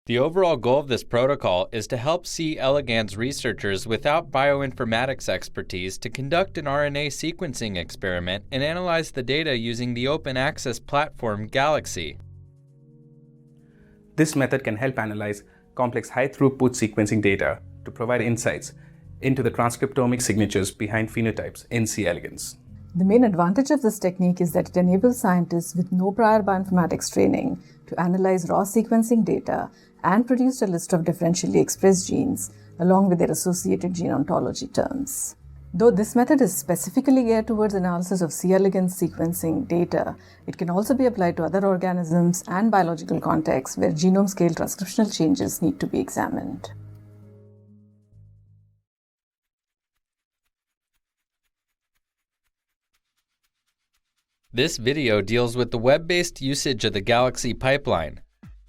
The overall goal of this protocol is to help C. elegans researchers without bioinformatics expertise to conduct an RNA sequencing experiment and analyze the data using the open access platform Galaxy. This method can help analyze complex high-throughput sequencing data to provide insights into the transcriptomic signatures behind phenotypes in C. elegans. The main advantage of this technique is that it enables scientists with no prior bioinformatics training to analyze raw sequencing data and produce a list of differentially expressed genes along with their associated gene ontology terms. Though this method is specifically geared towards analysis of C. elegans sequencing data, it can also be applied to other organisms and biological contexts where genome-scale transcriptional changes need to be examined. This video deals with the web-based usage of the Galaxy pipeline.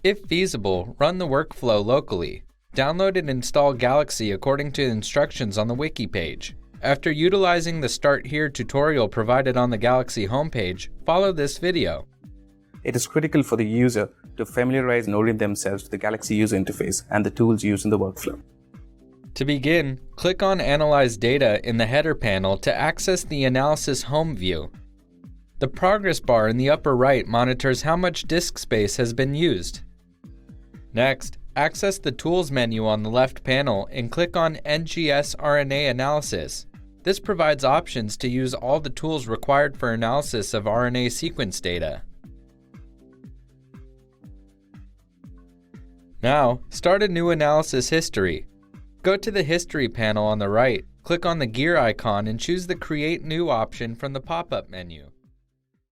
If feasible, run the workflow locally. Download and install Galaxy according to instructions on the wiki page. After utilizing the Start Here tutorial provided on the Galaxy homepage, follow this video. It is critical for the user to familiarize and orient themselves with the Galaxy user interface and the tools used in the workflow. To begin, click on Analyze Data in the header panel to access the Analysis Home view. The progress bar in the upper right monitors how much disk space has been used. Next, access the Tools menu on the left panel and click on NGS RNA Analysis. This provides options to use all the tools required for analysis of RNA sequence data. Now, start a new analysis history. Go to the History panel on the right, click on the gear icon and choose the Create New option from the pop-up menu.